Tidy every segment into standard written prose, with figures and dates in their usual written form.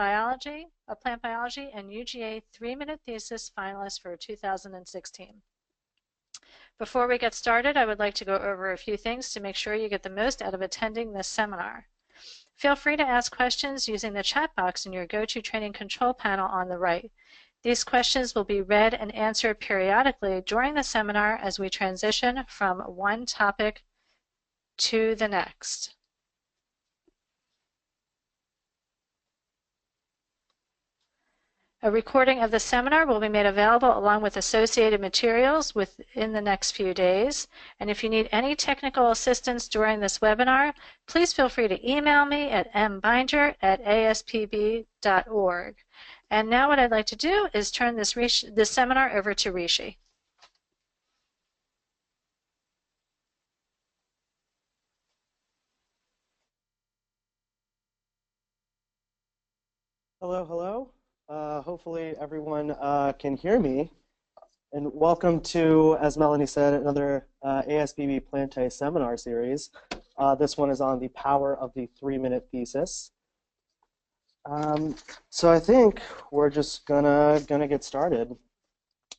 Biology, Plant Biology, and UGA 3-minute thesis finalists for 2016. Before we get started, I would like to go over a few things to make sure you get the most out of attending this seminar. Feel free to ask questions using the chat box in your GoToTraining control panel on the right. These questions will be read and answered periodically during the seminar as we transition from one topic to the next. A recording of the seminar will be made available along with associated materials within the next few days. And if you need any technical assistance during this webinar, please feel free to email me at mbinder@aspb.org. And now what I'd like to do is turn this seminar over to Rishi. Hello, hello. Hopefully everyone can hear me. And welcome to, as Melanie said, another ASPB Plantae seminar series. This one is on the power of the 3-minute thesis. So I think we're just gonna get started.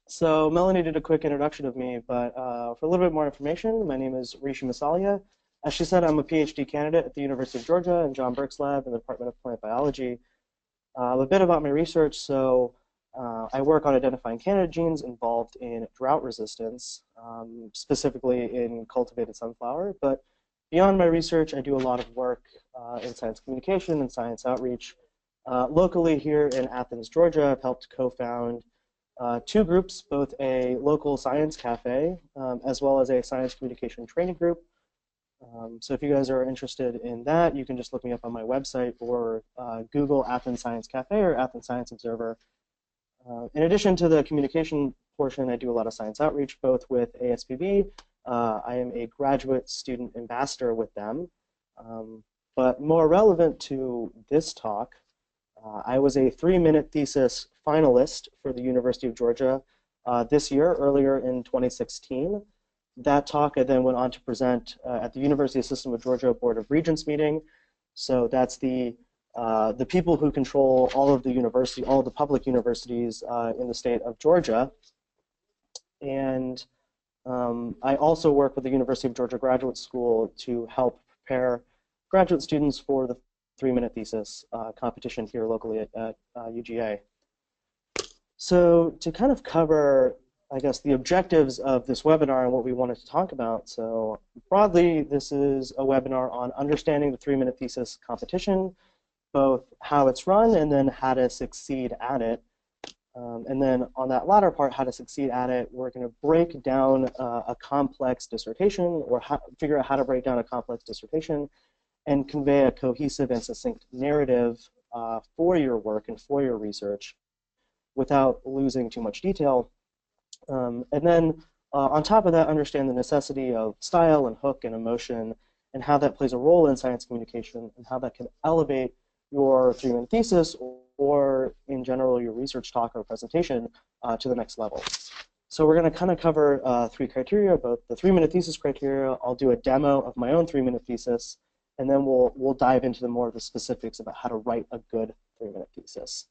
So Melanie did a quick introduction of me, but for a little bit more information, my name is Rishi Masalia. As she said, I'm a PhD candidate at the University of Georgia in John Burke's lab in the Department of Plant Biology. A bit about my research. So I work on identifying candidate genes involved in drought resistance, specifically in cultivated sunflower. But beyond my research, I do a lot of work in science communication and science outreach. Locally here in Athens, Georgia, I've helped co-found 2 groups, both a local science cafe as well as a science communication training group. So if you guys are interested in that, you can just look me up on my website or Google Athens Science Cafe or Athens Science Observer. In addition to the communication portion, I do a lot of science outreach, both with ASPB. I am a graduate student ambassador with them. But more relevant to this talk, I was a 3-minute thesis finalist for the University of Georgia this year, earlier in 2016. That talk I then went on to present at the University System of Georgia Board of Regents meeting. So that's the people who control all of the public universities in the state of Georgia. And I also work with the University of Georgia Graduate School to help prepare graduate students for the 3-minute thesis competition here locally at UGA. So to kind of cover, I guess, the objectives of this webinar and what we wanted to talk about. So broadly, this is a webinar on understanding the 3-minute thesis competition, both how it's run and then how to succeed at it. And then on that latter part, how to succeed at it, we're going to break down a complex dissertation, or figure out how to break down a complex dissertation and convey a cohesive and succinct narrative for your work and for your research without losing too much detail. And then on top of that, understand the necessity of style and hook and emotion and how that plays a role in science communication and how that can elevate your 3-minute thesis or in general your research talk or presentation to the next level. So we're going to kind of cover 3 criteria, both the 3-minute thesis criteria. I'll do a demo of my own 3-minute thesis, and then we'll dive into more of the specifics about how to write a good 3-minute thesis.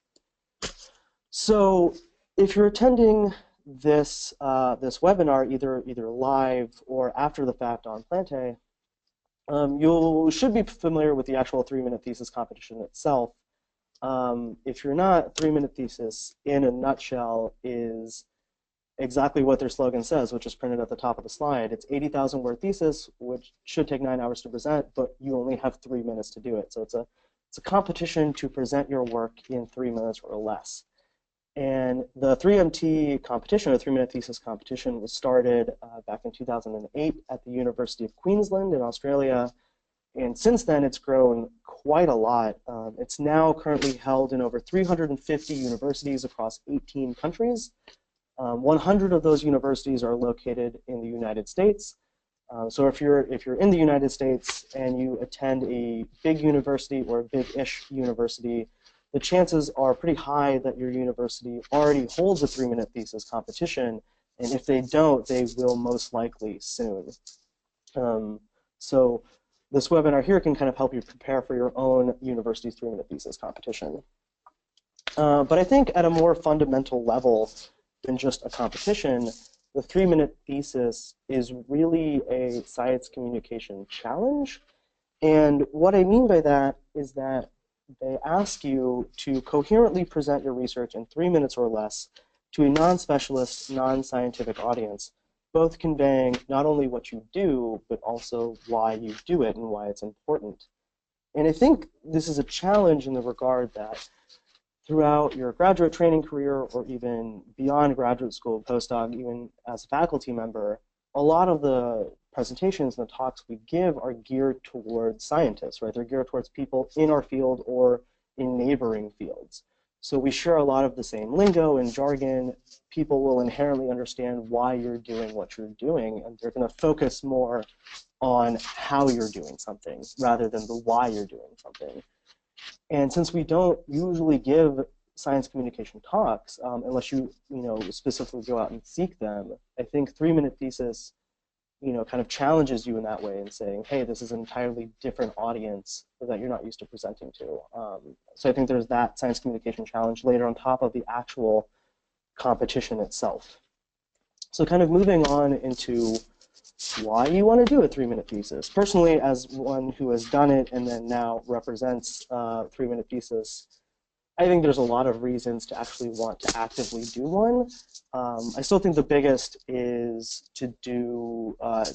So if you're attending this webinar either live or after the fact on Plantae, you should be familiar with the actual 3-minute thesis competition itself. If you're not, 3-minute thesis in a nutshell is exactly what their slogan says, which is printed at the top of the slide. It's 80,000 word thesis, which should take 9 hours to present, but you only have 3 minutes to do it. So it's a competition to present your work in 3 minutes or less. And the 3MT competition, or 3-minute thesis competition, was started back in 2008 at the University of Queensland in Australia. And since then, it's grown quite a lot. It's now currently held in over 350 universities across 18 countries. 100 of those universities are located in the United States. So if you're in the United States and you attend a big university or a big-ish university, the chances are pretty high that your university already holds a 3-minute thesis competition, and if they don't, they will most likely soon. So this webinar here can kind of help you prepare for your own university's 3-minute thesis competition. But I think at a more fundamental level than just a competition, the 3-minute thesis is really a science communication challenge. And what I mean by that is that they ask you to coherently present your research in 3 minutes or less to a non-specialist, non-scientific audience, both conveying not only what you do, but also why you do it and why it's important. And I think this is a challenge in the regard that throughout your graduate training career or even beyond graduate school, postdoc, even as a faculty member, a lot of the presentations and the talks we give are geared towards scientists, right? They're geared towards people in our field or in neighboring fields. So we share a lot of the same lingo and jargon. People will inherently understand why you're doing what you're doing, and they're going to focus more on how you're doing something rather than the why you're doing something. And since we don't usually give science communication talks, unless you specifically go out and seek them, I think 3-minute thesis kind of challenges you in that way and saying, hey, this is an entirely different audience that you're not used to presenting to. So I think there's that science communication challenge later on top of the actual competition itself. So kind of moving on into why you want to do a 3-minute thesis. Personally, as one who has done it and then now represents 3-minute thesis, I think there's a lot of reasons to actually want to actively do one. I still think the biggest is to do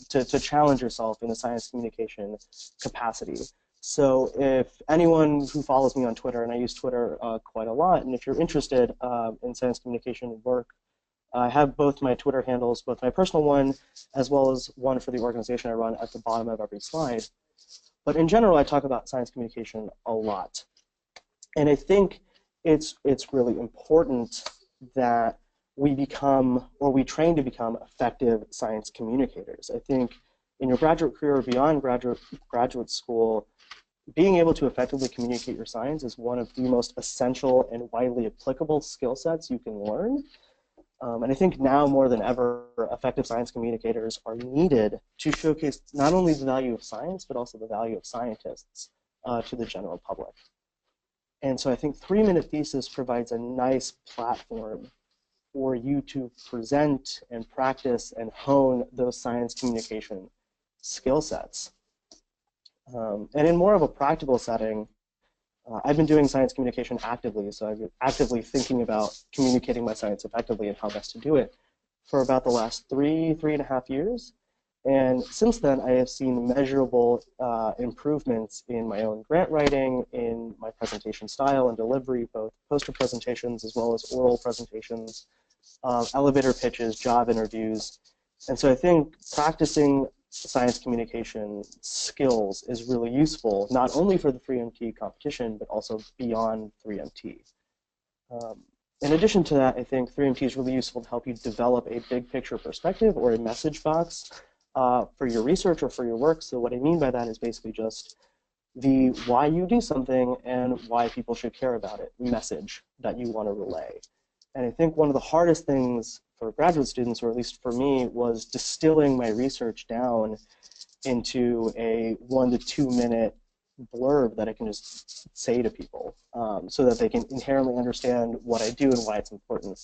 to challenge yourself in a science communication capacity. So if anyone who follows me on Twitter, and I use Twitter quite a lot, and if you're interested in science communication work, I have both my Twitter handles, both my personal one as well as one for the organization I run at the bottom of every slide. But in general, I talk about science communication a lot. And I think it's really important that we become, or we train to become, effective science communicators. I think in your graduate career or beyond graduate school, being able to effectively communicate your science is one of the most essential and widely applicable skill sets you can learn. And I think now more than ever, effective science communicators are needed to showcase not only the value of science, but also the value of scientists to the general public. And so I think 3-minute thesis provides a nice platform for you to present and practice and hone those science communication skill sets. And in more of a practical setting, I've been doing science communication actively, so I've been actively thinking about communicating my science effectively and how best to do it for about the last 3.5 years. And since then, I have seen measurable improvements in my own grant writing, in my presentation style and delivery, both poster presentations as well as oral presentations, elevator pitches, job interviews. And so I think practicing science communication skills is really useful, not only for the 3MT competition, but also beyond 3MT. In addition to that, I think 3MT is really useful to help you develop a big picture perspective or a message box for your research or for your work. So what I mean by that is basically just the why you do something and why people should care about it message that you want to relay. And I think one of the hardest things for graduate students, or at least for me, was distilling my research down into a 1 to 2 minute blurb that I can just say to people so that they can inherently understand what I do and why it's important.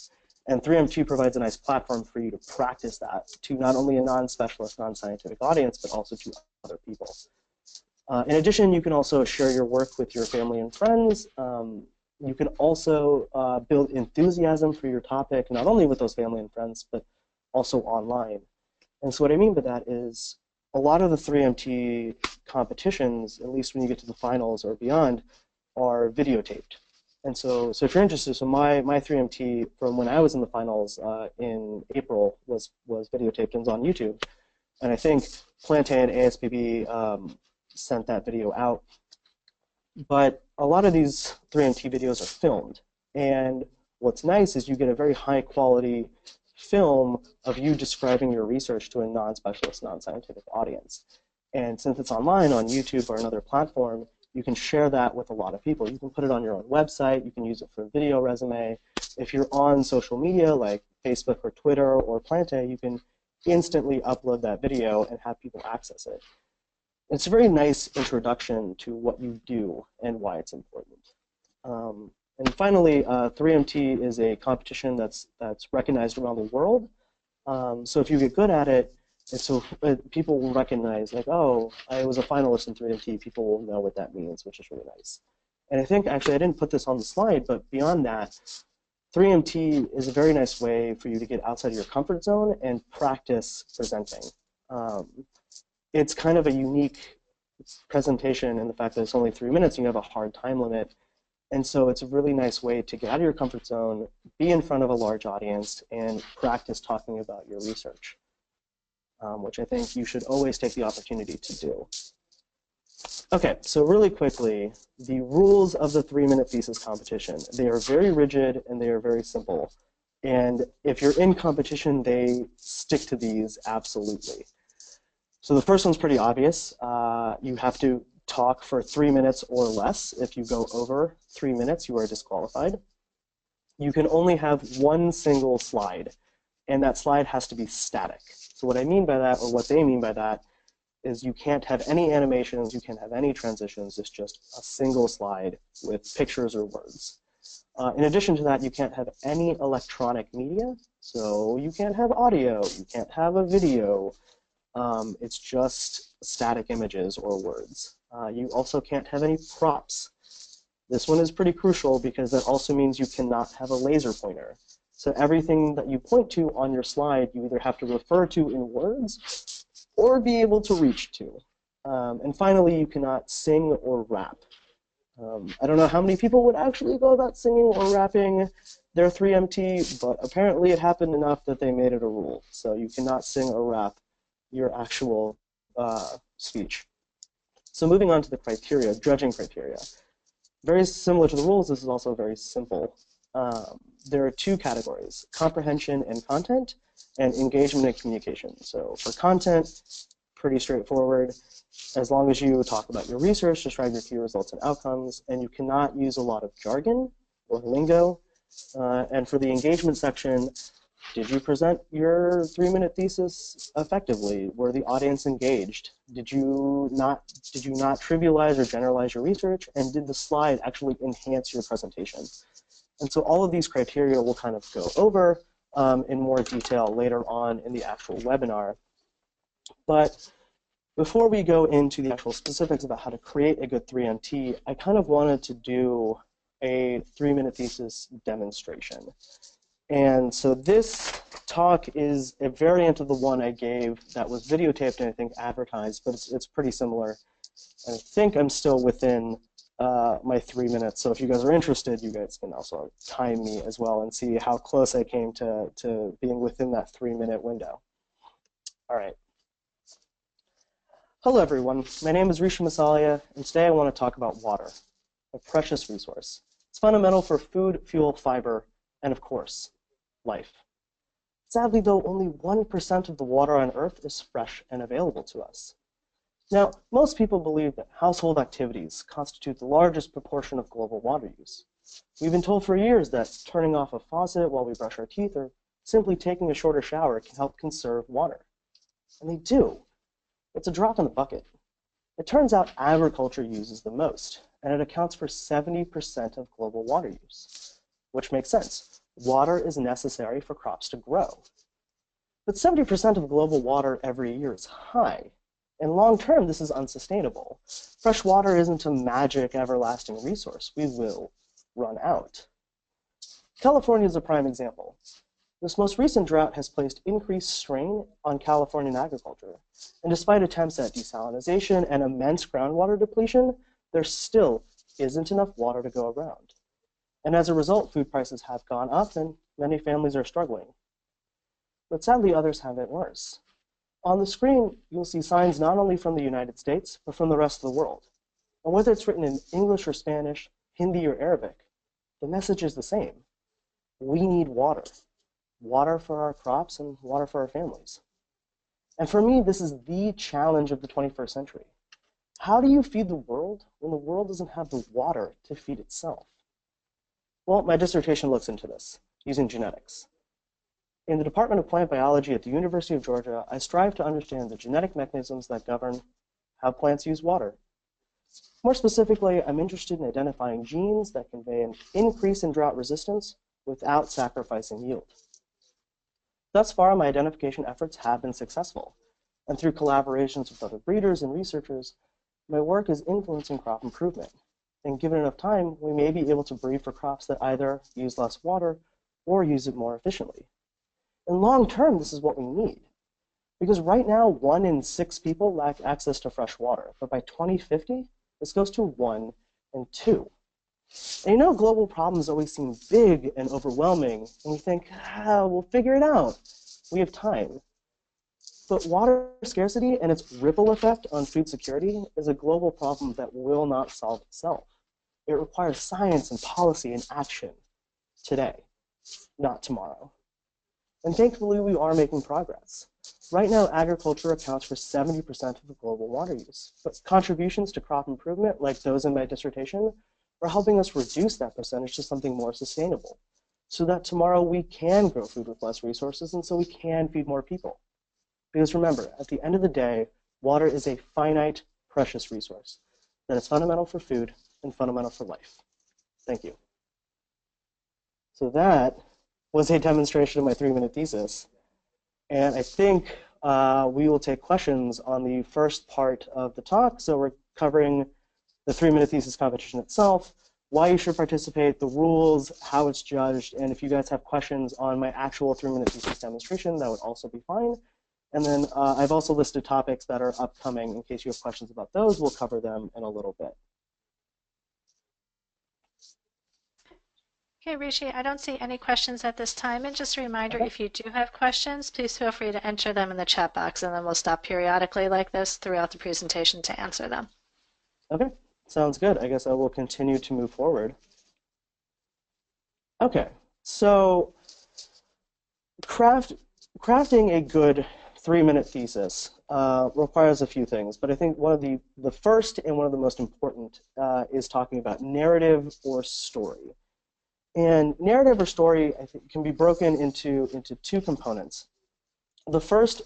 And 3M2 provides a nice platform for you to practice that to not only a non-specialist, non-scientific audience, but also to other people. In addition, you can also share your work with your family and friends. You can also build enthusiasm for your topic, not only with those family and friends, but also online. And so what I mean by that is a lot of the 3MT competitions, at least when you get to the finals or beyond, are videotaped. And so if you're interested, so my 3MT from when I was in the finals in April was videotaped and is on YouTube. And I think Plante and ASPB sent that video out. But a lot of these 3MT videos are filmed. And what's nice is you get a very high quality film of you describing your research to a non-specialist, non-scientific audience. And since it's online on YouTube or another platform, you can share that with a lot of people. You can put it on your own website. You can use it for a video resume. If you're on social media like Facebook or Twitter or Plante, you can instantly upload that video and have people access it. It's a very nice introduction to what you do and why it's important. And finally, 3MT is a competition that's recognized around the world. So if you get good at it, people will recognize, like, oh, I was a finalist in 3MT. People will know what that means, which is really nice. And I think, actually, I didn't put this on the slide, but beyond that, 3MT is a very nice way for you to get outside of your comfort zone and practice presenting. It's kind of a unique presentation in the fact that it's only 3 minutes and you have a hard time limit. And so it's a really nice way to get out of your comfort zone, be in front of a large audience, and practice talking about your research, which I think you should always take the opportunity to do. Okay, so really quickly, the rules of the 3-minute thesis competition. They are very rigid and they are very simple. And if you're in competition, they stick to these absolutely. So the first one's pretty obvious. You have to talk for 3 minutes or less. If you go over 3 minutes, you are disqualified. You can only have one single slide, and that slide has to be static. So what I mean by that, or what they mean by that, is you can't have any animations, you can't have any transitions. It's just a single slide with pictures or words. In addition to that, you can't have any electronic media. So you can't have audio, you can't have a video. It's just static images or words. You also can't have any props. This one is pretty crucial because that also means you cannot have a laser pointer. So everything that you point to on your slide, you either have to refer to in words or be able to reach to. And finally, you cannot sing or rap. I don't know how many people would actually go about singing or rapping their 3MT, but apparently it happened enough that they made it a rule. So you cannot sing or rap your actual speech. So moving on to the criteria, judging criteria. Very similar to the rules, this is also very simple. There are 2 categories, comprehension and content, and engagement and communication. So for content, pretty straightforward. As long as you talk about your research, describe your key results and outcomes, and you cannot use a lot of jargon or lingo. And for the engagement section, did you present your 3-minute thesis effectively? Were the audience engaged? Did you not trivialize or generalize your research? And did the slide actually enhance your presentation? And so all of these criteria we'll kind of go over in more detail later on in the actual webinar. But before we go into the actual specifics about how to create a good 3MT, I kind of wanted to do a 3-minute thesis demonstration. And so this talk is a variant of the one I gave that was videotaped and I think advertised, but it's pretty similar. And I think I'm still within my 3 minutes. So if you guys are interested, you guys can also time me as well and see how close I came to being within that 3-minute window. All right. Hello, everyone. My name is Rishi, and today I want to talk about water, a precious resource. It's fundamental for food, fuel, fiber, and of course, life. Sadly, though, only 1% of the water on Earth is fresh and available to us. Now, most people believe that household activities constitute the largest proportion of global water use. We've been told for years that turning off a faucet while we brush our teeth or simply taking a shorter shower can help conserve water. And they do. It's a drop in the bucket. It turns out agriculture uses the most, and it accounts for 70% of global water use, which makes sense. Water is necessary for crops to grow. But 70% of global water every year is high. And long term, this is unsustainable. Fresh water isn't a magic, everlasting resource. We will run out. California is a prime example. This most recent drought has placed increased strain on Californian agriculture. And despite attempts at desalination and immense groundwater depletion, there still isn't enough water to go around. And as a result, food prices have gone up and many families are struggling. But sadly, others have it worse. On the screen, you'll see signs not only from the United States, but from the rest of the world. And whether it's written in English or Spanish, Hindi or Arabic, the message is the same. We need water. Water for our crops and water for our families. And for me, this is the challenge of the 21st century. How do you feed the world when the world doesn't have the water to feed itself? Well, my dissertation looks into this, using genetics. In the Department of Plant Biology at the University of Georgia, I strive to understand the genetic mechanisms that govern how plants use water. More specifically, I'm interested in identifying genes that convey an increase in drought resistance without sacrificing yield. Thus far, my identification efforts have been successful, and through collaborations with other breeders and researchers, my work is influencing crop improvement. And given enough time, we may be able to breed for crops that either use less water or use it more efficiently. In long term, this is what we need. Because right now, 1 in 6 people lack access to fresh water. But by 2050, this goes to 1 in 2. And you know, global problems always seem big and overwhelming, and we think, we'll figure it out. We have time. But water scarcity and its ripple effect on food security is a global problem that will not solve itself. It requires science and policy and action today, not tomorrow. And thankfully, we are making progress. Right now, agriculture accounts for 70% of the global water use, but contributions to crop improvement, like those in my dissertation, are helping us reduce that percentage to something more sustainable, so that tomorrow we can grow food with less resources, and so we can feed more people. Because remember, at the end of the day, water is a finite, precious resource that is fundamental for food and fundamental for life. Thank you. So that was a demonstration of my 3-minute thesis. And I think we will take questions on the first part of the talk. So we're covering the 3-minute thesis competition itself, why you should participate, the rules, how it's judged, and if you guys have questions on my actual 3-minute thesis demonstration, that would also be fine. And then I've also listed topics that are upcoming. In case you have questions about those, we'll cover them in a little bit. Okay, Rishi, I don't see any questions at this time. And just a reminder, Okay. if you do have questions, please feel free to enter them in the chat box, and then we'll stop periodically like this throughout the presentation to answer them. Okay, sounds good. I guess I will continue to move forward. Okay, so crafting a good 3-minute thesis requires a few things, but I think one of the first and one of the most important is talking about narrative or story. And narrative or story, I think, can be broken into 2 components. The first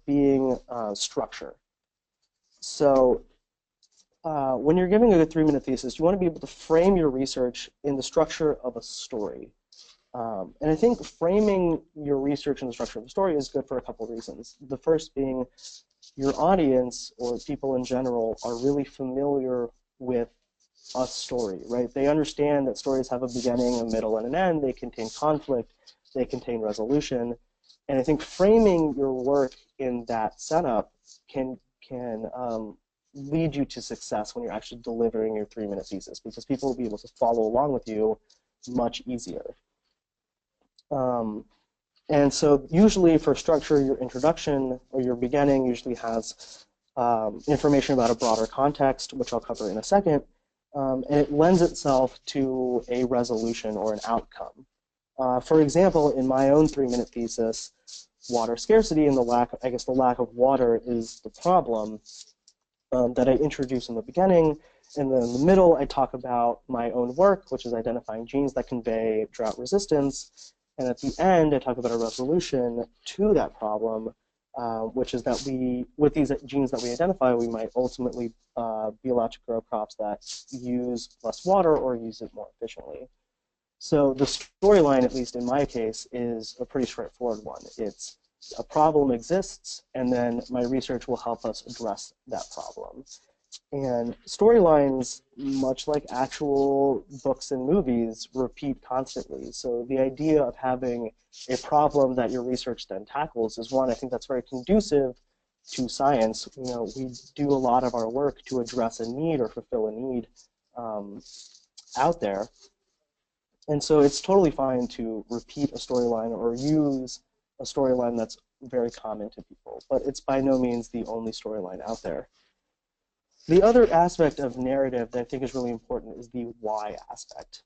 being structure. So when you're giving a 3-minute thesis, you want to be able to frame your research in the structure of a story. And I think framing your research in the structure of a story is good for a couple of reasons. The first being your audience, or people in general, are really familiar with a story, right? They understand that stories have a beginning, a middle, and an end. They contain conflict. They contain resolution. And I think framing your work in that setup can lead you to success when you're actually delivering your 3-minute thesis, because people will be able to follow along with you much easier. And so usually for structure, your introduction or your beginning usually has information about a broader context, which I'll cover in a second, and it lends itself to a resolution or an outcome. For example, in my own 3-minute thesis, water scarcity and the lack of water is the problem that I introduce in the beginning. And then in the middle, I talk about my own work, which is identifying genes that convey drought resistance. And at the end, I talk about a resolution to that problem, which is that with these genes that we identify, we might ultimately be allowed to grow crops that use less water or use it more efficiently. So the storyline, at least in my case, is a pretty straightforward one. It's a problem exists, and then my research will help us address that problem. And storylines, much like actual books and movies, repeat constantly. So the idea of having a problem that your research then tackles is one, I think that's very conducive to science. You know, we do a lot of our work to address a need or fulfill a need out there. And so it's totally fine to repeat a storyline or use a storyline that's very common to people, but it's by no means the only storyline out there. The other aspect of narrative that I think is really important is the why aspect.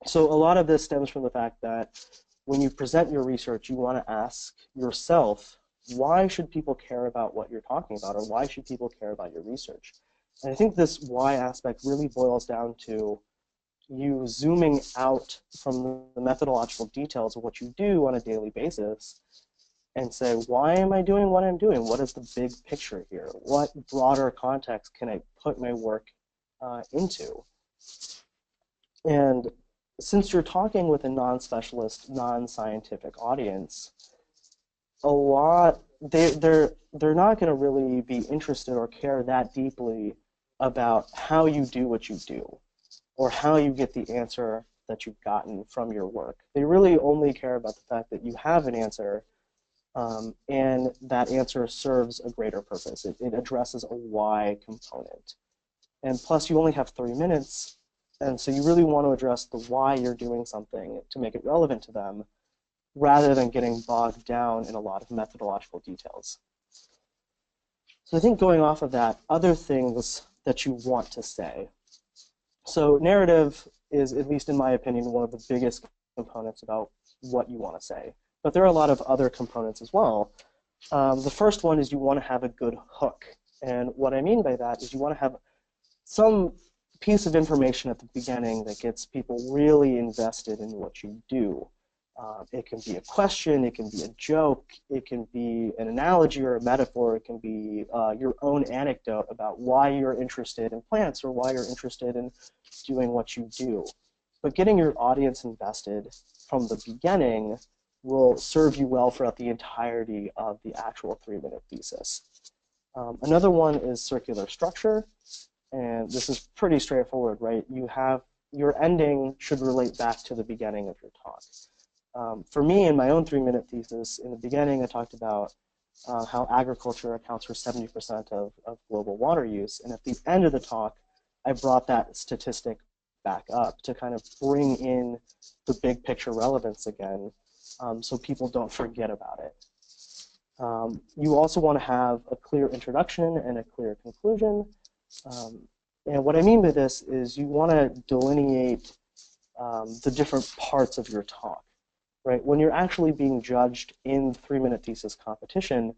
So a lot of this stems from the fact that when you present your research, you want to ask yourself, why should people care about what you're talking about, or why should people care about your research? And I think this why aspect really boils down to you zooming out from the methodological details of what you do on a daily basis and say, why am I doing what I'm doing? What is the big picture here? What broader context can I put my work into? And since you're talking with a non-specialist, non-scientific audience, a lot they're not going to really be interested or care that deeply about how you do what you do or how you get the answer that you've gotten from your work. They really only care about the fact that you have an answer, and that answer serves a greater purpose. It addresses a why component. And plus, you only have 3 minutes, and so you really want to address the why you're doing something to make it relevant to them, rather than getting bogged down in a lot of methodological details. So I think going off of that, other things that you want to say. So narrative is, at least in my opinion, one of the biggest components about what you want to say. But there are a lot of other components as well. The first one is you want to have a good hook. And what I mean by that is you want to have some piece of information at the beginning that gets people really invested in what you do. It can be a question, it can be a joke, it can be an analogy or a metaphor, it can be your own anecdote about why you're interested in plants or why you're interested in doing what you do. But getting your audience invested from the beginning will serve you well throughout the entirety of the actual 3-minute thesis. Another one is circular structure, and this is pretty straightforward, right? You have your ending should relate back to the beginning of your talk. For me, in my own 3-minute thesis, in the beginning, I talked about how agriculture accounts for 70% of global water use. And at the end of the talk, I brought that statistic back up to kind of bring in the big picture relevance again, so people don't forget about it. You also want to have a clear introduction and a clear conclusion. And what I mean by this is you want to delineate the different parts of your talk. Right? When you're actually being judged in 3-minute thesis competition,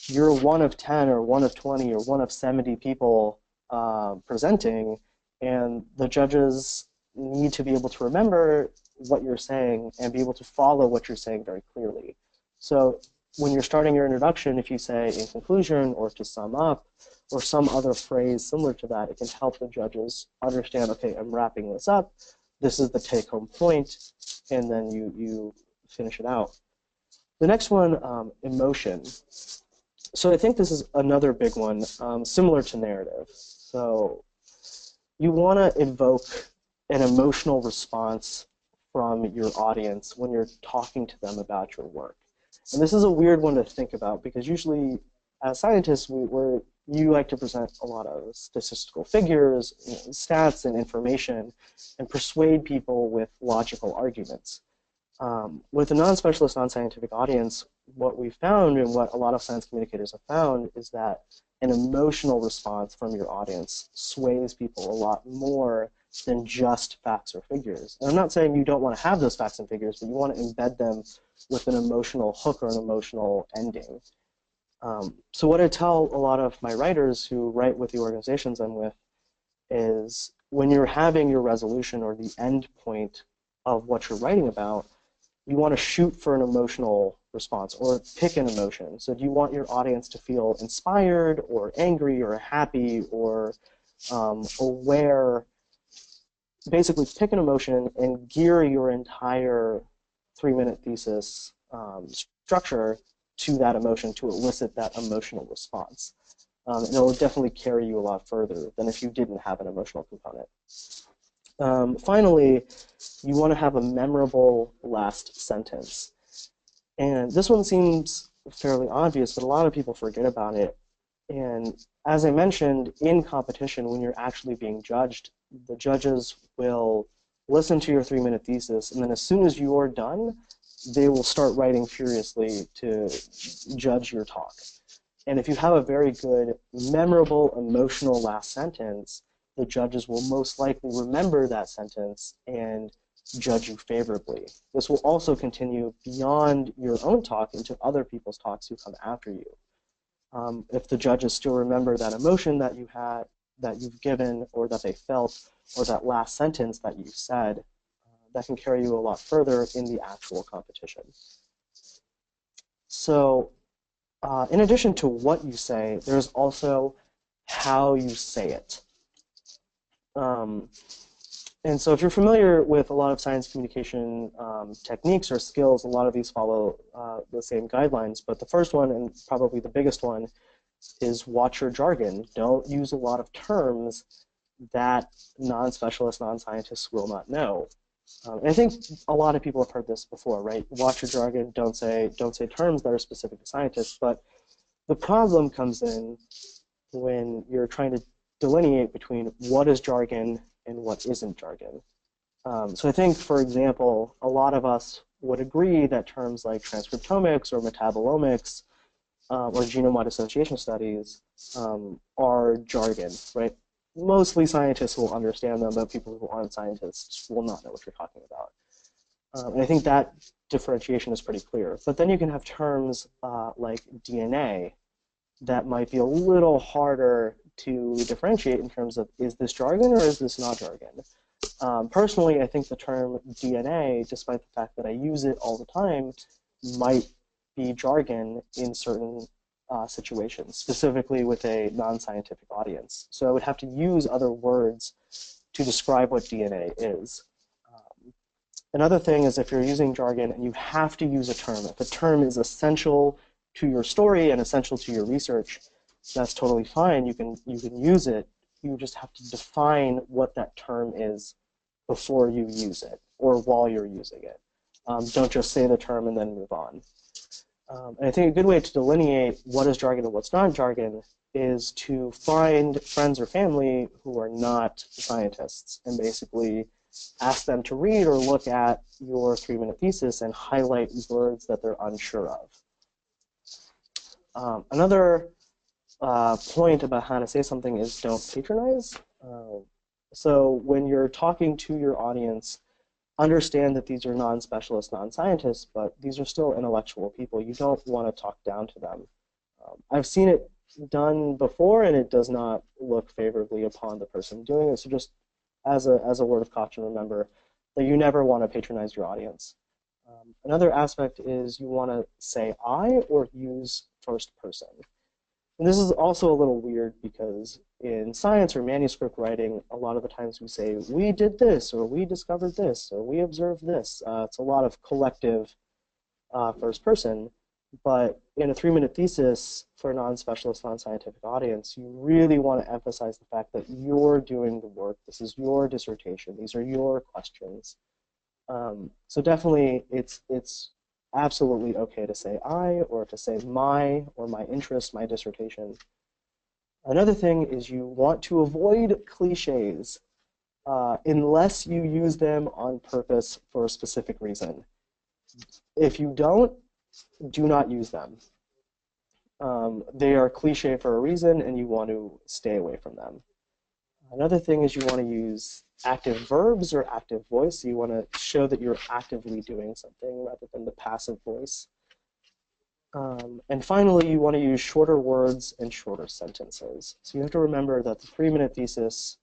you're one of 10 or one of 20 or one of 70 people presenting, and the judges need to be able to remember what you're saying and be able to follow what you're saying very clearly. So when you're starting your introduction, if you say in conclusion or to sum up or some other phrase similar to that, it can help the judges understand, okay, I'm wrapping this up. This is the take-home point, and then you finish it out. The next one, emotion. So I think this is another big one, similar to narrative. So you want to evoke an emotional response from your audience when you're talking to them about your work. And this is a weird one to think about because usually as scientists, you like to present a lot of statistical figures, stats, and information, and persuade people with logical arguments. With a non-specialist, non-scientific audience, what we found and what a lot of science communicators have found is that an emotional response from your audience sways people a lot more than just facts or figures. And I'm not saying you don't want to have those facts and figures, but you want to embed them with an emotional hook or an emotional ending. So what I tell a lot of my writers who write with the organizations I'm with is when you're having your resolution or the end point of what you're writing about, you want to shoot for an emotional response or pick an emotion. So do you want your audience to feel inspired or angry or happy or aware? Basically pick an emotion and gear your entire 3-minute thesis structure to that emotion to elicit that emotional response. And it'll definitely carry you a lot further than if you didn't have an emotional component. Finally, you want to have a memorable last sentence. And this one seems fairly obvious, but a lot of people forget about it. And as I mentioned, in competition, when you're actually being judged, the judges will listen to your 3-minute thesis, and then as soon as you're done, they will start writing furiously to judge your talk. And if you have a very good, memorable, emotional last sentence, the judges will most likely remember that sentence and judge you favorably. This will also continue beyond your own talk into other people's talks who come after you. If the judges still remember that emotion that you had, that you've given, or that they felt, or that last sentence that you said, that can carry you a lot further in the actual competition. So in addition to what you say, there's also how you say it. Um, and so if you're familiar with a lot of science communication techniques or skills, a lot of these follow the same guidelines. But the first one, and probably the biggest one, is watch your jargon. Don't use a lot of terms that non-specialists, non-scientists will not know. And I think a lot of people have heard this before, right? Watch your jargon. Don't say terms that are specific to scientists. But the problem comes in when you're trying to delineate between what is jargon and what isn't jargon. So I think, for example, a lot of us would agree that terms like transcriptomics or metabolomics or genome-wide association studies are jargon, right? Mostly scientists will understand them, but people who aren't scientists will not know what you're talking about. And I think that differentiation is pretty clear. But then you can have terms like DNA that might be a little harder to differentiate in terms of, is this jargon or is this not jargon? Personally, I think the term DNA, despite the fact that I use it all the time, might be jargon in certain situations, specifically with a non-scientific audience. So I would have to use other words to describe what DNA is. Another thing is if you're using jargon and you have to use a term, if a term is essential to your story and essential to your research, that's totally fine. You can use it. You just have to define what that term is before you use it or while you're using it. Don't just say the term and then move on. And I think a good way to delineate what is jargon and what's not jargon is to find friends or family who are not scientists and basically ask them to read or look at your 3-minute thesis and highlight words that they're unsure of. Another point about how to say something is don't patronize. So when you're talking to your audience, understand that these are non-specialists, non-scientists, but these are still intellectual people. You don't want to talk down to them. I've seen it done before, and it does not look favorably upon the person doing it. So just as a word of caution, remember that you never want to patronize your audience. Another aspect is you want to say I or use first person. And this is also a little weird because in science or manuscript writing, a lot of the times we say, we did this, or we discovered this, or we observed this. It's a lot of collective first person. But in a 3-minute thesis for a non-specialist, non-scientific audience, you really want to emphasize the fact that you're doing the work. This is your dissertation. These are your questions. So definitely, it's absolutely okay to say I or to say my or my interest, my dissertation. Another thing is you want to avoid cliches unless you use them on purpose for a specific reason. If you don't, do not use them. They are cliche for a reason, and you want to stay away from them. Another thing is you want to use active verbs or active voice. You want to show that you're actively doing something rather than the passive voice. And finally, you want to use shorter words and shorter sentences. So you have to remember that the 3-minute thesis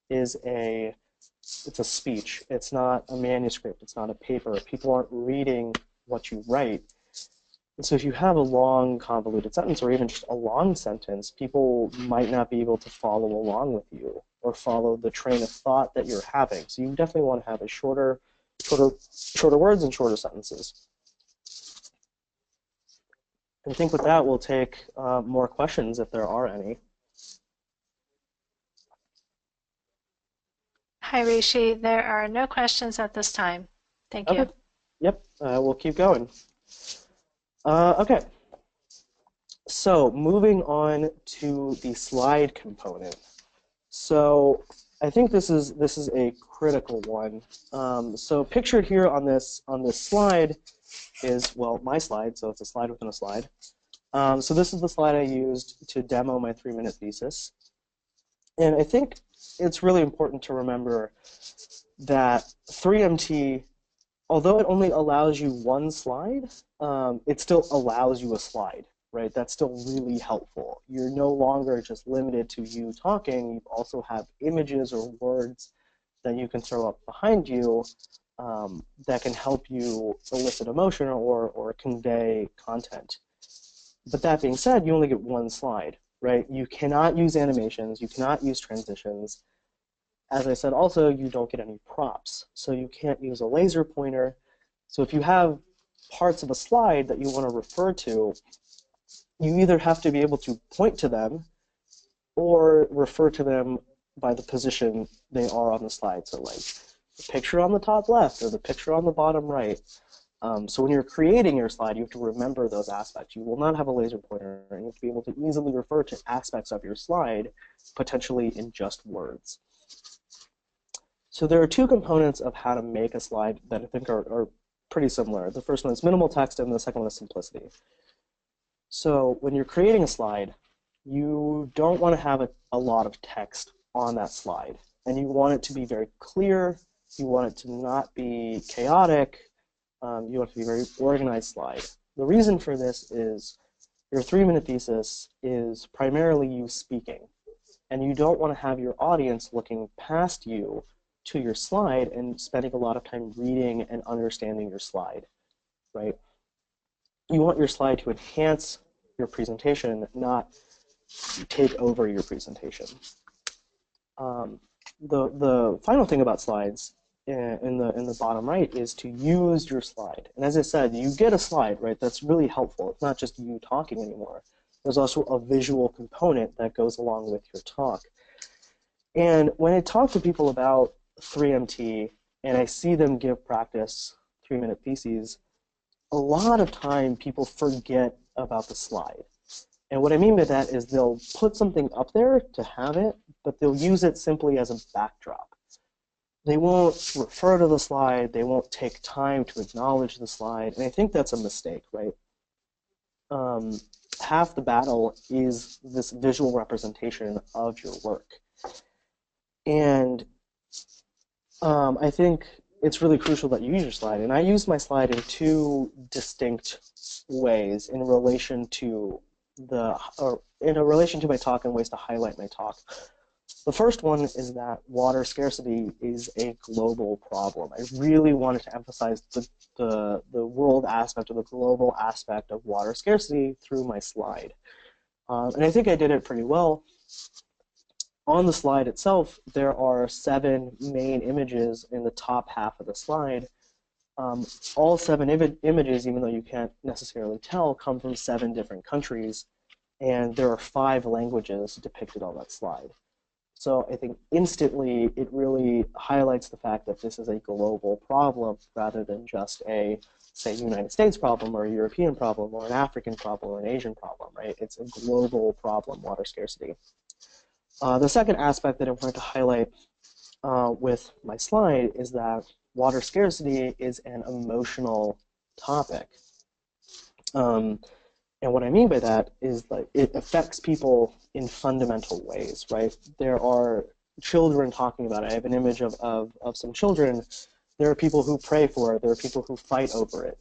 is it's a speech. It's not a manuscript. It's not a paper. People aren't reading what you write. And so if you have a long, convoluted sentence or even just a long sentence, people might not be able to follow along with you or follow the train of thought that you're having. So you definitely want to have a shorter words and shorter sentences. I think with that, we'll take more questions if there are any. Hi, Rishi. There are no questions at this time. Thank Okay. you. Yep, we'll keep going. Okay. So moving on to the slide component. So I think this is a critical one. So pictured here on this slide is, well, my slide. So it's a slide within a slide. So this is the slide I used to demo my 3-minute thesis. And I think it's really important to remember that 3MT, although it only allows you one slide, it still allows you a slide, right? That's still really helpful. You're no longer just limited to you talking. You also have images or words that you can throw up behind you that can help you elicit emotion or convey content. But that being said, you only get one slide, right? You cannot use animations, you cannot use transitions. As I said, also, you don't get any props. So you can't use a laser pointer. So if you have parts of a slide that you want to refer to, you either have to be able to point to them or refer to them by the position they are on the slide. So like the picture on the top left or the picture on the bottom right. So when you're creating your slide, you have to remember those aspects. You will not have a laser pointer, and you have to be able to easily refer to aspects of your slide, potentially in just words. So there are two components of how to make a slide that I think are pretty similar. The first one is minimal text, and the second one is simplicity. So when you're creating a slide, you don't want to have a lot of text on that slide, and you want it to be very clear. You want it to not be chaotic. You want it to be a very organized slide. The reason for this is your 3-minute thesis is primarily you speaking, and you don't want to have your audience looking past you to your slide and spending a lot of time reading and understanding your slide, right? You want your slide to enhance your presentation, not take over your presentation. The final thing about slides in the bottom right is to use your slide. And as I said, you get a slide, right? That's really helpful. It's not just you talking anymore. There's also a visual component that goes along with your talk. And when I talk to people about 3MT and I see them give practice 3-minute theses, a lot of time people forget about the slide. And what I mean by that is they'll put something up there to have it, but they'll use it simply as a backdrop. They won't refer to the slide, they won't take time to acknowledge the slide, and I think that's a mistake, right? Half the battle is this visual representation of your work. And I think it's really crucial that you use your slide. And I use my slide in two distinct ways in relation to my talk and ways to highlight my talk. The first one is that water scarcity is a global problem. I really wanted to emphasize the world aspect or the global aspect of water scarcity through my slide. And I think I did it pretty well. On the slide itself, there are 7 main images in the top half of the slide. All 7 images, even though you can't necessarily tell, come from 7 different countries, and there are 5 languages depicted on that slide. So I think instantly it really highlights the fact that this is a global problem rather than just a, say, United States problem or a European problem or an African problem or an Asian problem, right? It's a global problem, water scarcity. The second aspect that I wanted to highlight with my slide is that water scarcity is an emotional topic. And what I mean by that is that it affects people in fundamental ways, right? There are children talking about it. I have an image of some children. There are people who pray for it. There are people who fight over it.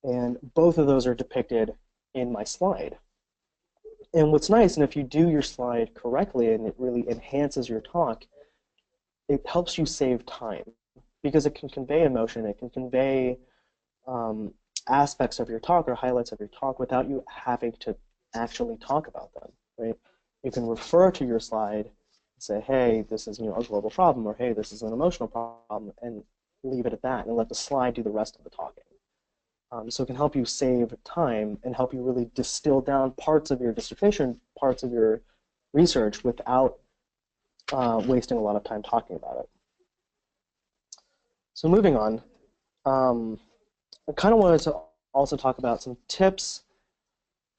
And both of those are depicted in my slide. And what's nice, and if you do your slide correctly and it really enhances your talk, it helps you save time because it can convey emotion, it can convey aspects of your talk or highlights of your talk without you having to actually talk about them, right? You can refer to your slide and say, hey, this is a global problem, or hey, this is an emotional problem, and leave it at that and let the slide do the rest of the talking. So it can help you save time and help you really distill down parts of your dissertation, parts of your research without wasting a lot of time talking about it. So moving on, I kind of wanted to also talk about some tips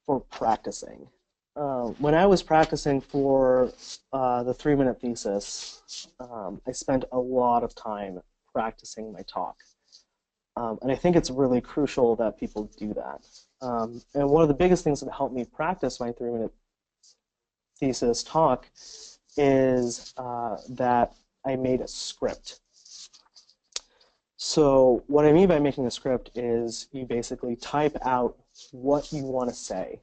for practicing. When I was practicing for the 3-minute thesis, I spent a lot of time practicing my talk. And I think it's really crucial that people do that. And one of the biggest things that helped me practice my 3-minute thesis talk is that I made a script. So what I mean by making a script is you basically type out what you want to say.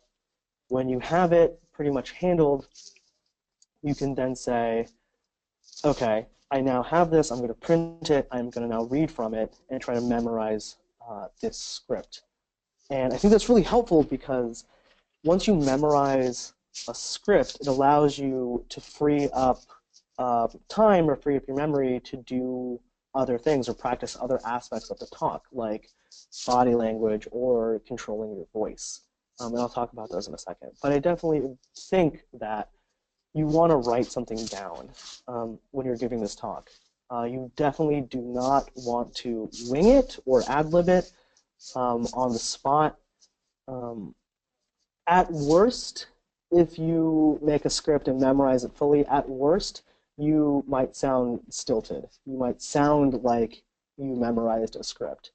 When you have it pretty much handled, you can then say, okay, I now have this, I'm going to print it, I'm going to now read from it and try to memorize this script. And I think that's really helpful because once you memorize a script, it allows you to free up time or free up your memory to do other things or practice other aspects of the talk, like body language or controlling your voice. And I'll talk about those in a second. But I definitely think that you want to write something down when you're giving this talk. You definitely do not want to wing it or ad-lib it on the spot. At worst, if you make a script and memorize it fully, at worst, you might sound stilted. You might sound like you memorized a script.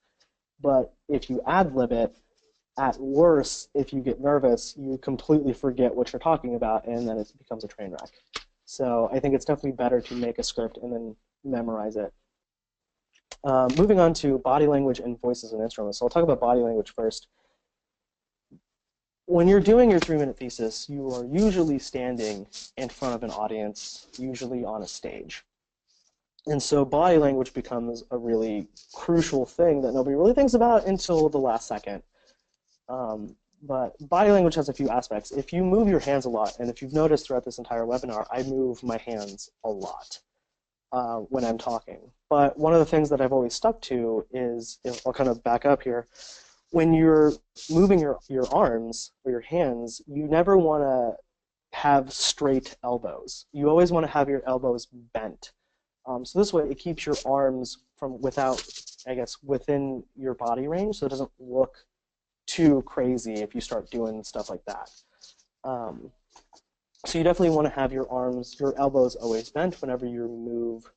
But if you ad-lib it, at worst, if you get nervous, you completely forget what you're talking about, and then it becomes a train wreck. So I think it's definitely better to make a script and then memorize it. Moving on to body language and voices and instruments. So I'll talk about body language first. When you're doing your 3-minute thesis, you are usually standing in front of an audience, usually on a stage. And so body language becomes a really crucial thing that nobody really thinks about until the last second. But body language has a few aspects. If you move your hands a lot, and if you've noticed throughout this entire webinar, I move my hands a lot when I'm talking. But one of the things that I've always stuck to is, I'll kind of back up here, when you're moving your arms or your hands, you never want to have straight elbows. You always want to have your elbows bent. So this way it keeps your arms from within your body range, so it doesn't look too crazy if you start doing stuff like that. So you definitely want to have your elbows always bent whenever you move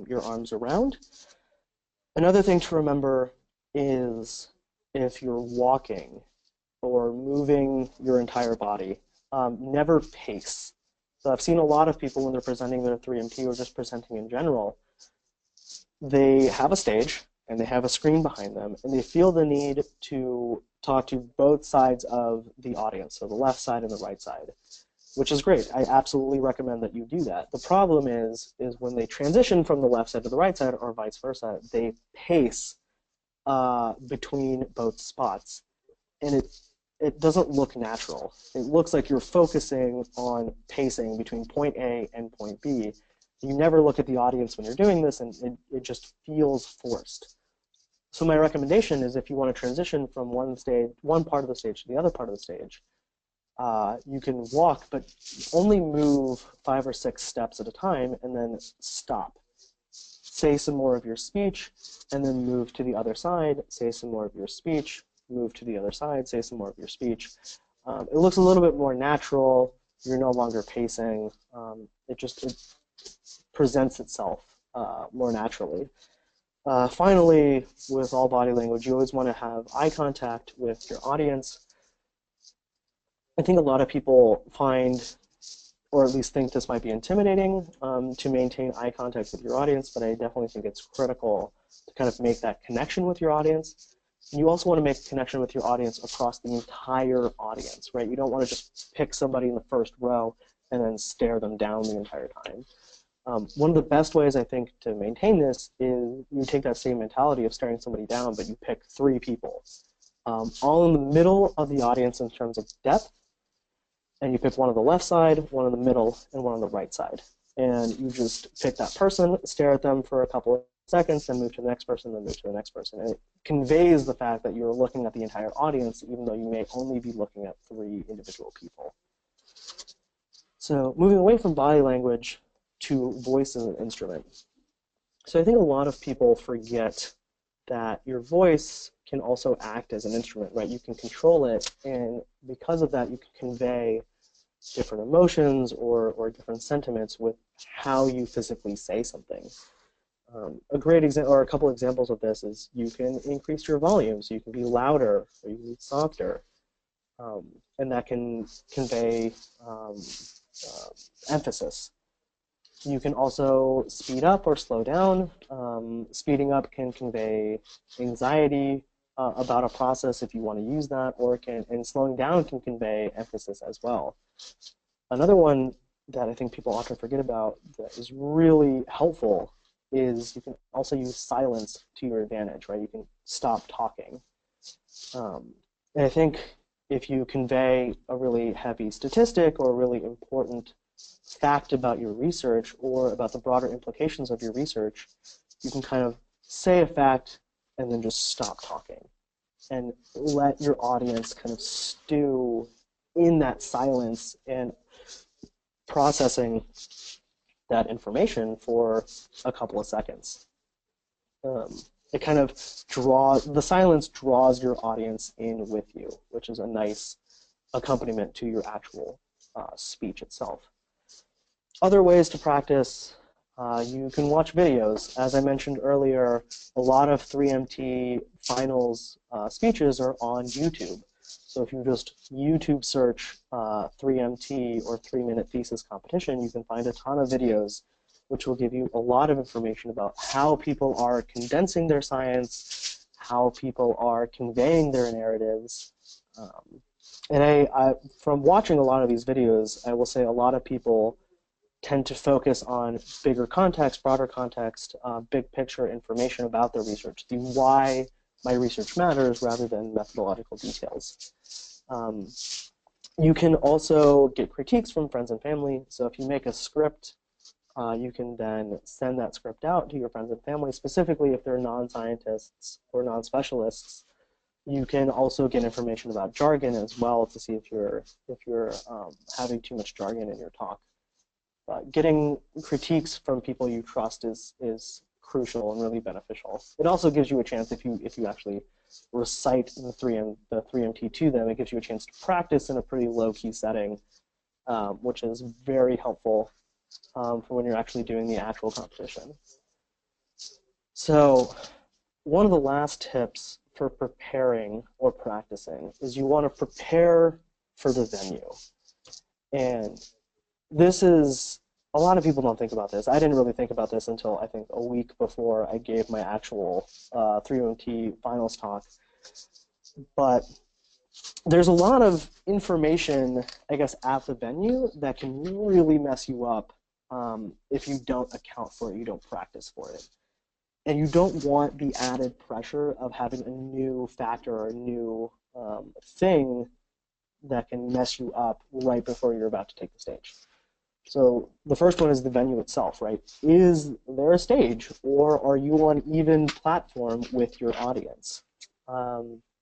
your arms around. Another thing to remember is if you're walking or moving your entire body, never pace. So I've seen a lot of people when they're presenting their 3MP or just presenting in general, they have a stage and they have a screen behind them, and they feel the need to talk to both sides of the audience, so the left side and the right side, which is great. I absolutely recommend that you do that. The problem is when they transition from the left side to the right side or vice versa, they pace between both spots, and it doesn't look natural. It looks like you're focusing on pacing between point A and point B. You never look at the audience when you're doing this, and it just feels forced. So my recommendation is if you want to transition from one part of the stage to the other part of the stage, you can walk, but only move 5 or 6 steps at a time, and then stop. Say some more of your speech, and then move to the other side, say some more of your speech, move to the other side, say some more of your speech. It looks a little bit more natural. You're no longer pacing. It presents itself more naturally. Finally, with all body language, you always want to have eye contact with your audience. I think a lot of people find, or at least think this might be intimidating, to maintain eye contact with your audience, but I definitely think it's critical to kind of make that connection with your audience. And you also want to make a connection with your audience across the entire audience, right? You don't want to just pick somebody in the first row and then stare them down the entire time. One of the best ways, I think, to maintain this is you take that same mentality of staring somebody down, but you pick 3 people, all in the middle of the audience in terms of depth, and you pick one on the left side, one in the middle, and one on the right side. And you just pick that person, stare at them for a couple of seconds, then move to the next person, then move to the next person. And it conveys the fact that you're looking at the entire audience, even though you may only be looking at 3 individual people. So moving away from body language to voice as an instrument. So I think a lot of people forget that your voice can also act as an instrument, right? You can control it, and because of that, you can convey different emotions or different sentiments with how you physically say something. A great example, or a couple examples of this, is you can increase your volume, so you can be louder or you can be softer, and that can convey emphasis. You can also speed up or slow down. Speeding up can convey anxiety about a process if you want to use that, and slowing down can convey emphasis as well. Another one that I think people often forget about that is really helpful is you can also use silence to your advantage, right? You can stop talking. And I think if you convey a really heavy statistic or a really important fact about your research or about the broader implications of your research, you can kind of say a fact and then just stop talking and let your audience kind of stew in that silence and processing that information for a couple of seconds. It kind of the silence draws your audience in with you, which is a nice accompaniment to your actual speech itself. Other ways to practice, you can watch videos. As I mentioned earlier, a lot of 3MT finals speeches are on YouTube. So if you just YouTube search 3MT or 3-minute thesis competition, you can find a ton of videos which will give you a lot of information about how people are condensing their science, how people are conveying their narratives. And from watching a lot of these videos, I will say a lot of people tend to focus on bigger context, broader context, big picture information about their research, the why my research matters rather than methodological details. You can also get critiques from friends and family. So if you make a script, you can then send that script out to your friends and family, specifically if they're non-scientists or non-specialists. You can also get information about jargon as well to see if you're having too much jargon in your talk. Getting critiques from people you trust is crucial and really beneficial. It also gives you a chance if you actually recite the 3MT to them, it gives you a chance to practice in a pretty low-key setting, which is very helpful for when you're actually doing the actual competition. So one of the last tips for preparing or practicing is you want to prepare for the venue. And this is, a lot of people don't think about this. I didn't really think about this until I think a week before I gave my actual 3MT finals talk. But there's a lot of information, I guess, at the venue that can really mess you up if you don't account for it, you don't practice for it. And you don't want the added pressure of having a new factor or a new thing that can mess you up right before you're about to take the stage. So the first one is the venue itself, right? Is there a stage, or are you on even platform with your audience?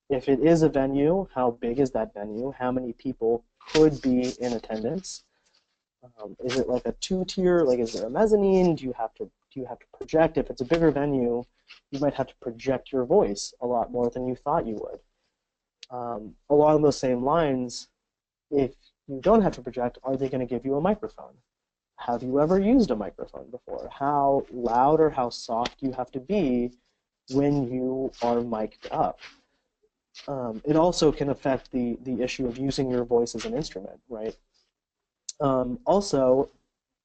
If it is a venue, how big is that venue? How many people could be in attendance? Is it like a two-tier? Like, is there a mezzanine? Do you have to project? If it's a bigger venue, you might have to project your voice a lot more than you thought you would. Along those same lines, if you don't have to project, are they going to give you a microphone? Have you ever used a microphone before? How loud or how soft you have to be when you are mic'd up? It also can affect the issue of using your voice as an instrument, right? Also,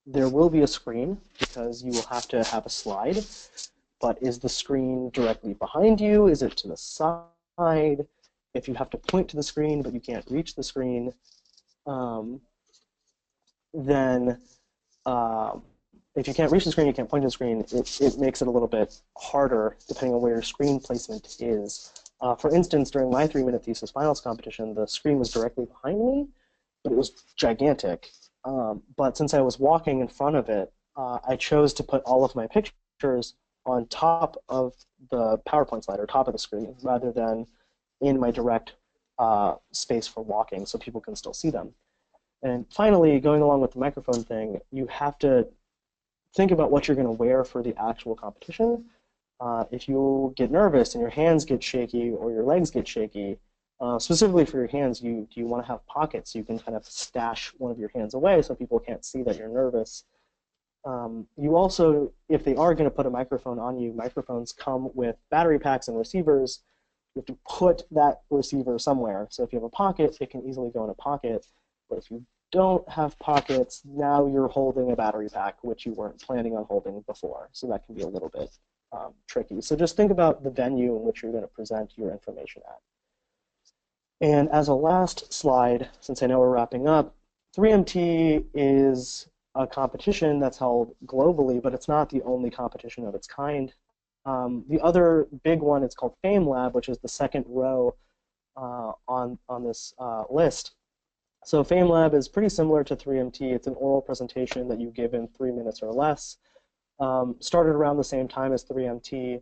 there will be a screen because you will have to have a slide, but is the screen directly behind you? Is it to the side? If you have to point to the screen but you can't reach the screen, then if you can't reach the screen, you can't point to the screen, it makes it a little bit harder depending on where your screen placement is. For instance, during my 3-minute thesis finals competition, the screen was directly behind me, but it was gigantic. But since I was walking in front of it, I chose to put all of my pictures on top of the PowerPoint slide or top of the screen rather than in my direct space for walking so people can still see them. And finally, going along with the microphone thing, you have to think about what you're going to wear for the actual competition. If you get nervous and your hands get shaky or your legs get shaky, specifically for your hands, do you want to have pockets so you can kind of stash one of your hands away so people can't see that you're nervous. You also, if they are going to put a microphone on you, microphones come with battery packs and receivers. You have to put that receiver somewhere. So if you have a pocket, it can easily go in a pocket. But if you don't have pockets, now you're holding a battery pack, which you weren't planning on holding before. So that can be a little bit tricky. So just think about the venue in which you're going to present your information at. And as a last slide, since I know we're wrapping up, 3MT is a competition that's held globally, but it's not the only competition of its kind. The other big one is called FameLab, which is the second row on this list. So FameLab is pretty similar to 3MT. It's an oral presentation that you give in 3 minutes or less. Started around the same time as 3MT.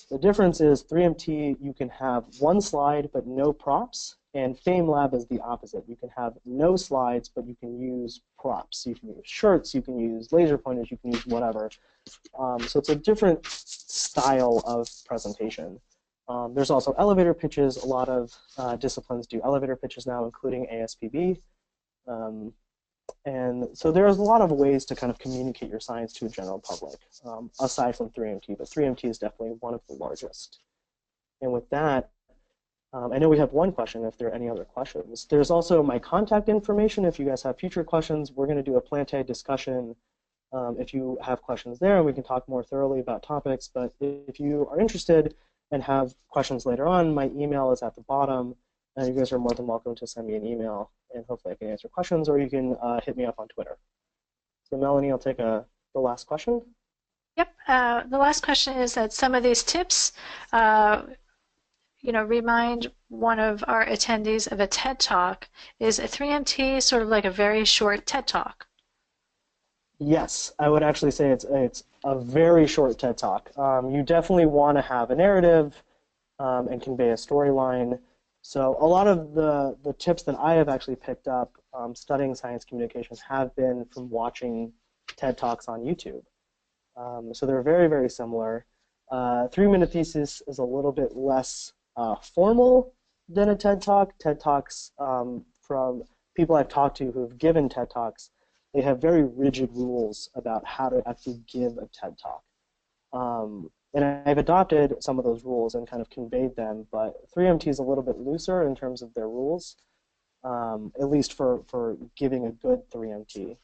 The difference is 3MT, you can have one slide but no props, and FameLab is the opposite. You can have no slides, but you can use props. You can use shirts, you can use laser pointers, you can use whatever. So it's a different style of presentation. There's also elevator pitches. A lot of disciplines do elevator pitches now, including ASPB. And so there's a lot of ways to kind of communicate your science to a general public, aside from 3MT, but 3MT is definitely one of the largest. And with that, I know we have one question if there are any other questions. There's also my contact information. If you guys have future questions, we're going to do a Planté discussion. If you have questions there, we can talk more thoroughly about topics. But if you are interested and have questions later on, my email is at the bottom. And you guys are more than welcome to send me an email, and hopefully I can answer questions, or you can hit me up on Twitter. So Melanie, I'll take the last question. Yep. The last question is that some of these tips, remind one of our attendees of a TED Talk. Is a 3MT sort of like a very short TED Talk? Yes, I would actually say it's a very short TED Talk. You definitely want to have a narrative and convey a storyline. So a lot of the tips that I have actually picked up studying science communications have been from watching TED Talks on YouTube. So they're very, very similar. 3-minute thesis is a little bit less formal than a TED Talk. TED Talks, from people I've talked to who have given TED Talks, they have very rigid rules about how to actually give a TED Talk. And I've adopted some of those rules and kind of conveyed them, but 3MT is a little bit looser in terms of their rules, at least for giving a good 3MT.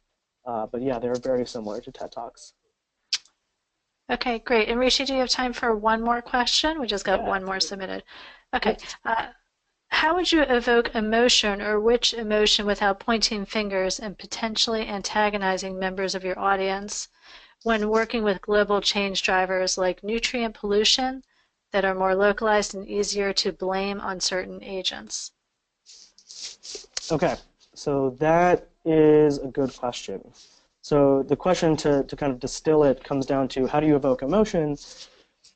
But yeah, they're very similar to TED Talks. Okay, great. And Rishi, do you have time for one more question? We just got one more submitted. Okay. How would you evoke emotion, or which emotion, without pointing fingers and potentially antagonizing members of your audience when working with global change drivers like nutrient pollution that are more localized and easier to blame on certain agents? Okay, so that is a good question. So the question to kind of distill it comes down to, how do you evoke emotion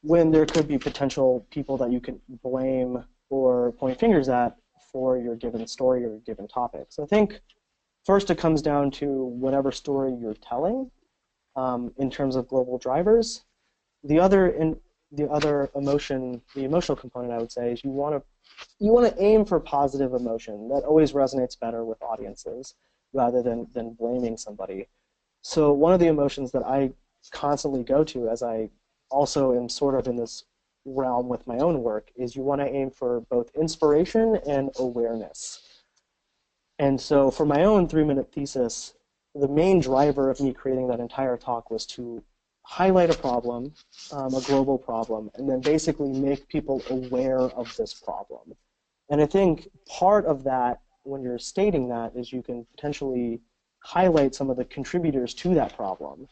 when there could be potential people that you can blame or point fingers at for your given story or your given topic? So I think first it comes down to whatever story you're telling in terms of global drivers. The emotional component, I would say, is you want to aim for positive emotion. That always resonates better with audiences rather than blaming somebody. So one of the emotions that I constantly go to, as I also am sort of in this realm with my own work, is you want to aim for both inspiration and awareness. And so for my own 3-minute thesis, the main driver of me creating that entire talk was to highlight a problem, a global problem, and then basically make people aware of this problem. And I think part of that, when you're stating that, is you can potentially highlight some of the contributors to that problem.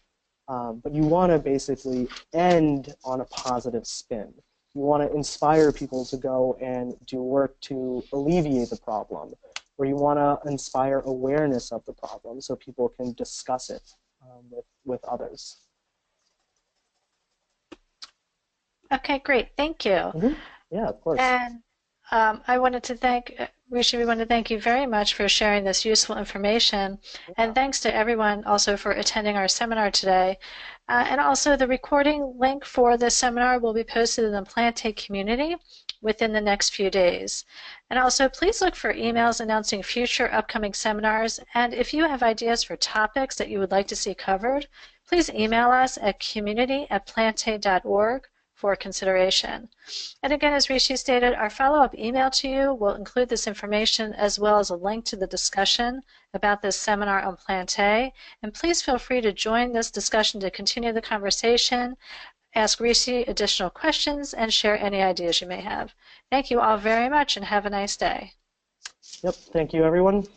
But you want to basically end on a positive spin. You want to inspire people to go and do work to alleviate the problem, or you want to inspire awareness of the problem so people can discuss it with others. Okay, great. Thank you. Mm-hmm. Yeah, of course. And I wanted to thank Rishi. We want to thank you very much for sharing this useful information, and thanks to everyone also for attending our seminar today. And also, the recording link for this seminar will be posted in the Planté community within the next few days. And also, please look for emails announcing future upcoming seminars. And if you have ideas for topics that you would like to see covered, please email us at community@planté.org for consideration. And again, as Rishi stated, our follow-up email to you will include this information as well as a link to the discussion about this seminar on Planté. And please feel free to join this discussion to continue the conversation, ask Rishi additional questions, and share any ideas you may have. Thank you all very much, and have a nice day. Yep, thank you, everyone.